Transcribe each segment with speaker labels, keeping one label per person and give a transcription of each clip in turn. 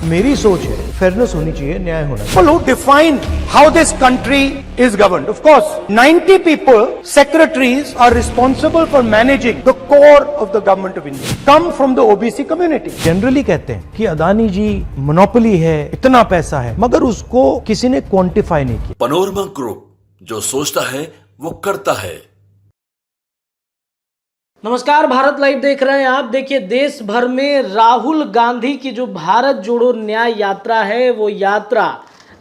Speaker 1: मेरी सोच है फेयरनेस होनी चाहिए, न्याय होना चाहिए।
Speaker 2: People who define how this country is governed. Of course, 90 people, secretaries, are responsible for managing the core of the government of India. Come from the OBC community.
Speaker 1: Generally कहते हैं कि अदानी जी मोनोपोली है, इतना पैसा है, मगर उसको किसी ने क्वांटिफाई नहीं किया।
Speaker 3: पनोरमा ग्रुप, जो सोचता है वो करता है।
Speaker 4: नमस्कार, भारत लाइव देख रहे हैं आप। देखिए, देश भर में राहुल गांधी की जो भारत जोड़ो न्याय यात्रा है वो यात्रा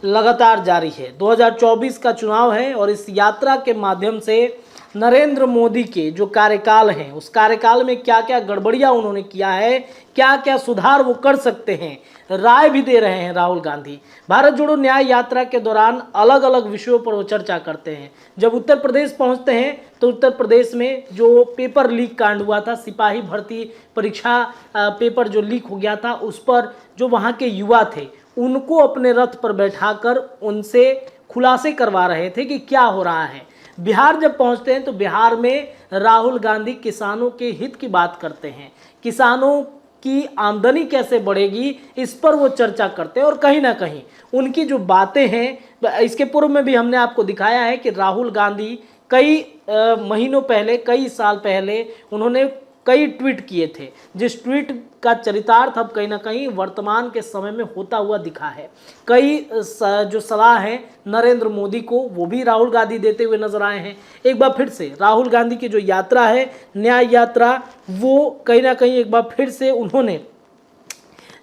Speaker 4: लगातार जारी है। 2024 का चुनाव है और इस यात्रा के माध्यम से नरेंद्र मोदी के जो कार्यकाल हैं उस कार्यकाल में क्या क्या गड़बड़ियां उन्होंने किया है, क्या क्या सुधार वो कर सकते हैं, राय भी दे रहे हैं राहुल गांधी। भारत जोड़ो न्याय यात्रा के दौरान अलग अलग विषयों पर वो चर्चा करते हैं। जब उत्तर प्रदेश पहुंचते हैं तो उत्तर प्रदेश में जो पेपर लीक कांड हुआ था, सिपाही भर्ती परीक्षा पेपर जो लीक हो गया था, उस पर जो वहाँ के युवा थे उनको अपने रथ पर बैठाकर उनसे खुलासे करवा रहे थे कि क्या हो रहा है। बिहार जब पहुंचते हैं तो बिहार में राहुल गांधी किसानों के हित की बात करते हैं, किसानों की आमदनी कैसे बढ़ेगी इस पर वो चर्चा करते हैं। और कहीं ना कहीं उनकी जो बातें हैं, इसके पूर्व में भी हमने आपको दिखाया है कि राहुल गांधी कई महीनों पहले, कई साल पहले उन्होंने कई ट्वीट किए थे, जिस ट्वीट का चरितार्थ अब कहीं ना कहीं वर्तमान के समय में होता हुआ दिखा है। कई जो सलाह है नरेंद्र मोदी को वो भी राहुल गांधी देते हुए नजर आए हैं। एक बार फिर से राहुल गांधी की जो यात्रा है, न्याय यात्रा, वो कहीं ना कहीं एक बार फिर से उन्होंने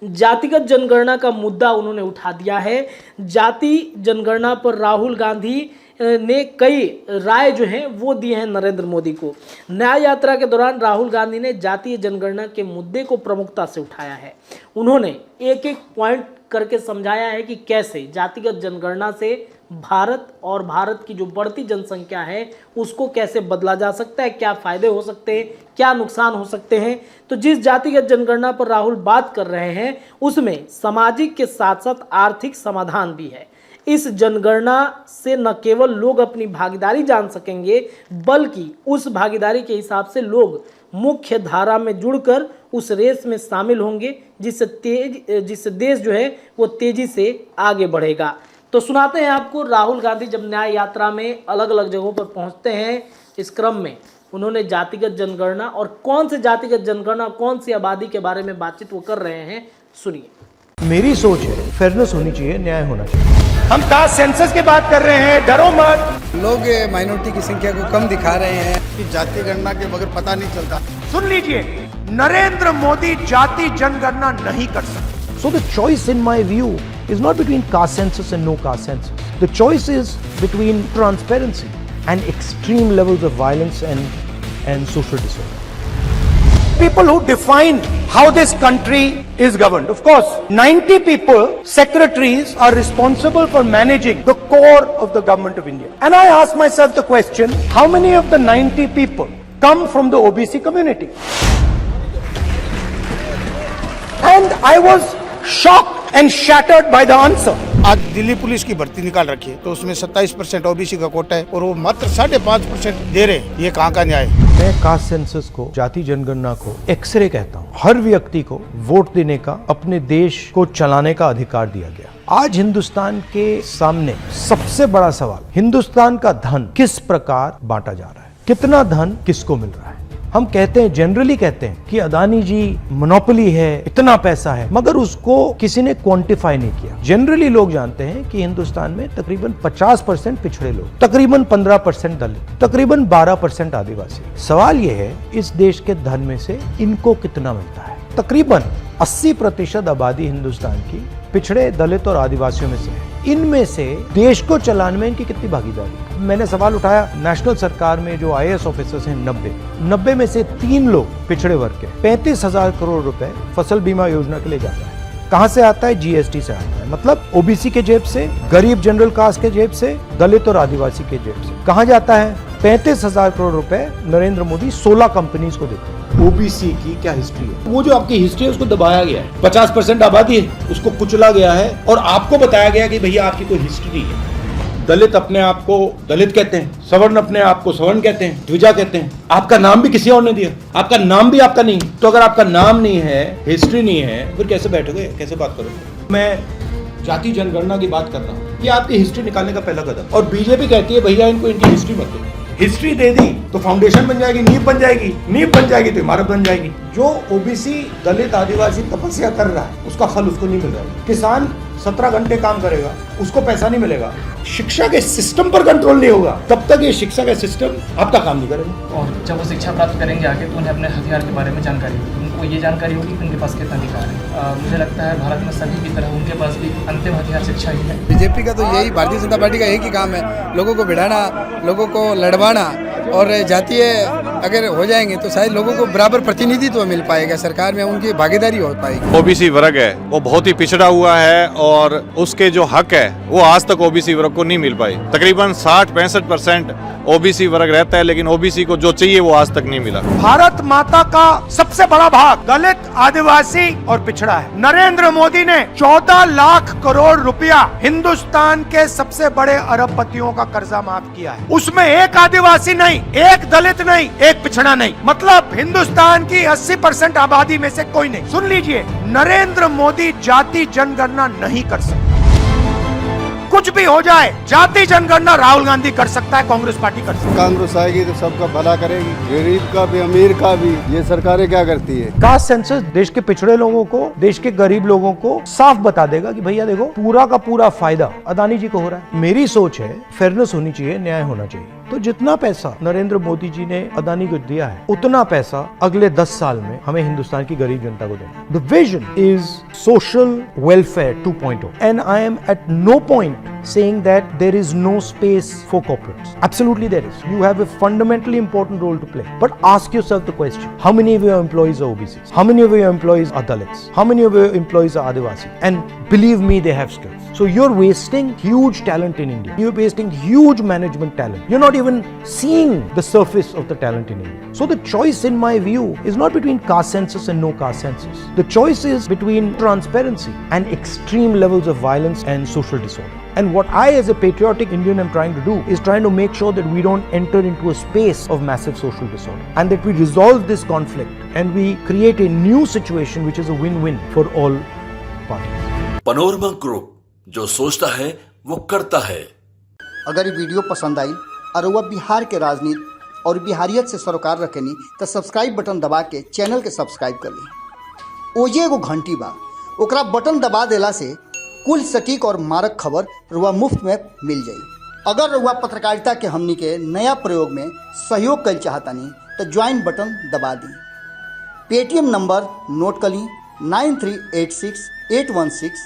Speaker 4: जातिगत जनगणना का मुद्दा उन्होंने उठा दिया है। जाति जनगणना पर राहुल गांधी ने कई राय जो हैं वो दी हैं नरेंद्र मोदी को। न्याय यात्रा के दौरान राहुल गांधी ने जातीय जनगणना के मुद्दे को प्रमुखता से उठाया है। उन्होंने एक एक पॉइंट करके समझाया है कि कैसे जातिगत जनगणना से भारत और भारत की जो बढ़ती जनसंख्या है उसको कैसे बदला जा सकता है, क्या फ़ायदे हो सकते हैं, क्या नुकसान हो सकते हैं। तो जिस जातिगत जनगणना पर राहुल बात कर रहे हैं उसमें सामाजिक के साथ साथ आर्थिक समाधान भी है। इस जनगणना से न केवल लोग अपनी भागीदारी जान सकेंगे बल्कि उस भागीदारी के हिसाब से लोग मुख्य धारा में जुड़कर उस रेस में शामिल होंगे, जिससे देश जो है वो तेजी से आगे बढ़ेगा। तो सुनाते हैं आपको राहुल गांधी जब न्याय यात्रा में अलग अलग जगहों पर पहुंचते हैं, इस क्रम में उन्होंने जातिगत जनगणना और कौन से जातिगत जनगणना, कौन सी आबादी के बारे में बातचीत वो कर रहे हैं, सुनिए।
Speaker 1: मेरी सोच है फेयरनेस होनी चाहिए, न्याय होना चाहिए।
Speaker 2: हम कास्ट सेंसस की बात कर रहे हैं, डरो मत।
Speaker 5: लोग माइनॉरिटी की संख्या को कम दिखा रहे हैं
Speaker 6: कि जाति गणना के बगैर पता नहीं चलता।
Speaker 2: सुन लीजिए, नरेंद्र मोदी जाति जनगणना नहीं कर सकते।
Speaker 1: So the choice in my view is not between caste census and no caste census. The choice is between transparency and extreme levels of violence and social disorder.
Speaker 2: People who define how this country is governed. Of course, 90 people, secretaries, are responsible for managing the core of the government of India. And I ask myself the question, how many of the 90 people come from the OBC community? And I was shocked and shattered by the answer.
Speaker 6: आज Delhi police की भर्ती निकाल रखी है तो उसमें 27% OBC का कोटा है और वो मात्र 5.5% दे रहे हैं। ये कहाँ का न्याय है?
Speaker 1: मैं कास्ट सेंसस को, जाति जनगणना को एक्सरे कहता हूँ। हर व्यक्ति को वोट देने का, अपने देश को चलाने का अधिकार दिया गया। आज हिंदुस्तान के सामने सबसे बड़ा सवाल, हिंदुस्तान का धन किस प्रकार बांटा जा रहा है, कितना धन किसको मिल रहा है। हम कहते हैं, जनरली कहते हैं कि अदानी जी मोनोपोली है, इतना पैसा है, मगर उसको किसी ने क्वांटिफाई नहीं किया। जनरली लोग जानते हैं कि हिंदुस्तान में तकरीबन 50% पिछड़े लोग, तकरीबन 15% दलित, तकरीबन 12% आदिवासी। सवाल यह है, इस देश के धन में से इनको कितना मिलता है। तकरीबन 80% आबादी हिंदुस्तान की पिछड़े, दलित और आदिवासियों में से है। इनमें से देश को चलाने में इनकी कितनी भागीदारी। मैंने सवाल उठाया, नेशनल सरकार में जो IAS ऑफिसर्स हैं 90 में से 3 लोग पिछड़े वर्ग के। 35,000 करोड़ रुपए फसल बीमा योजना के लिए जाता है। कहां से आता है? GST से आता है। मतलब OBC के जेब से, गरीब जनरल कास्ट के जेब से, दलित और आदिवासी के जेब से। कहां जाता है? 35,000 करोड़ रुपए नरेंद्र मोदी 16 कंपनीज को देते हैं।
Speaker 7: ओबीसी की क्या हिस्ट्री है, वो जो आपकी हिस्ट्री है उसको दबाया गया है। 50% आबादी है, उसको कुचला गया है और आपको बताया गया कि भैया आपकी कोई हिस्ट्री नहीं है। दलित अपने आप को दलित कहते हैं, सवर्ण अपने आप को सवर्ण कहते हैं, द्विजा कहते हैं। आपका नाम भी किसी और ने दिया, आपका नाम भी आपका नहीं। तो अगर आपका नाम नहीं है, हिस्ट्री नहीं है, फिर कैसे बैठोगे, कैसे बात करोगे? मैं जाति जनगणना की बात कर रहा हूँ, ये आपकी हिस्ट्री निकालने का पहला कदम। और बीजेपी कहती है भैया इनको इनकी हिस्ट्री मत दो। हिस्ट्री दे दी तो फाउंडेशन बन जाएगी, नींव बन जाएगी, नींव बन जाएगी तो इमारत बन जाएगी। जो ओबीसी दलित आदिवासी तपस्या कर रहा है उसका फल उसको नहीं मिल रहा है। किसान 17 घंटे काम करेगा, उसको पैसा नहीं मिलेगा। शिक्षा के सिस्टम पर कंट्रोल नहीं होगा तब तक ये शिक्षा का सिस्टम आपका काम नहीं करेगा।
Speaker 8: और जब वो शिक्षा प्राप्त करेंगे आगे तो उन्हें अपने हथियार के बारे में जानकारी होगी, उनको ये जानकारी होगी कि उनके पास कितना अधिकार है। मुझे लगता है भारत में सभी की तरह उनके पास भी अंतिम हथियार शिक्षा ही है।
Speaker 5: बीजेपी का तो यही, भारतीय जनता पार्टी का एक ही काम है, लोगों को भिड़ाना, लोगों को लड़वाना। और जातीय अगर हो जाएंगे तो शायद लोगों को बराबर प्रतिनिधित्व मिल पाएगा, सरकार में उनकी भागीदारी हो पाएगी।
Speaker 9: ओबीसी वर्ग है वो बहुत ही पिछड़ा हुआ है और उसके जो हक है वो आज तक ओबीसी वर्ग को नहीं मिल पाए। तकरीबन 60-65% ओबीसी वर्ग रहता है, लेकिन ओबीसी को जो चाहिए वो आज तक नहीं मिला।
Speaker 2: भारत माता का सबसे बड़ा भाग दलित, आदिवासी और पिछड़ा है। नरेंद्र मोदी ने 14 लाख करोड़ रुपया हिंदुस्तान के सबसे बड़े अरबपतियों का कर्जा माफ किया है। उसमें एक आदिवासी नहीं, एक दलित नहीं, एक पिछड़ा नहीं, मतलब हिंदुस्तान की 80% आबादी में से कोई नहीं। सुन लीजिए, नरेंद्र मोदी जाति जनगणना नहीं कर सकते। कुछ भी हो जाए, जाति जनगणना राहुल गांधी कर सकता है, कांग्रेस पार्टी कर सकती है।
Speaker 10: कांग्रेस आएगी तो सबका भला करेगी, गरीब का भी अमीर का भी। ये सरकारें क्या करती है?
Speaker 1: कास्ट सेंसस देश के पिछड़े लोगों को, देश के गरीब लोगों को साफ बता देगा कि भैया देखो पूरा का पूरा फायदा अदानी जी को हो रहा है। मेरी सोच है फेयरनेस होनी चाहिए, न्याय होना चाहिए। तो जितना पैसा नरेंद्र मोदी जी ने अदानी को दिया है उतना पैसा अगले 10 साल में हमें हिंदुस्तान की गरीब जनता को देना। The vision is social welfare 2.0 and I am at no point saying that there is no space for corporates. Absolutely there is. You have a fundamentally important role to play. But ask yourself the question, how many of your employees are OBCs? How many of your employees are Dalits? How many of your employees are Adivasi? And believe me, they have skills. So you're wasting huge talent in India. You're wasting huge management talent. You're not even seeing the surface of the talent in India. So the choice in my view is not between caste census and no caste census. The choice is between transparency and extreme levels of violence and social disorder. And what I as a patriotic Indian am trying to do is trying to make sure that we don't enter into a space of massive social disorder and that we resolve this conflict and we create a new situation which is a win-win for all parties.
Speaker 3: Panorama group, जो सोचता है वो करता है।
Speaker 11: अगर ये video पसंद आई और वह बिहार के राजनीति और बिहारियत से सरोकार रखेनी तो सब्सक्राइब बटन दबा के चैनल के सब्सक्राइब कर ली। ओजे एगो घंटी बा, ओकरा बटन दबा देला से कुल सटीक और मारक खबर रुआ मुफ्त में मिल जाई। अगर रुआ पत्रकारिता के हमनी के नया प्रयोग में सहयोग कर चाहतानी तो ज्वाइन बटन दबा दी। पेटीएम नंबर नोट कर ली 9386 816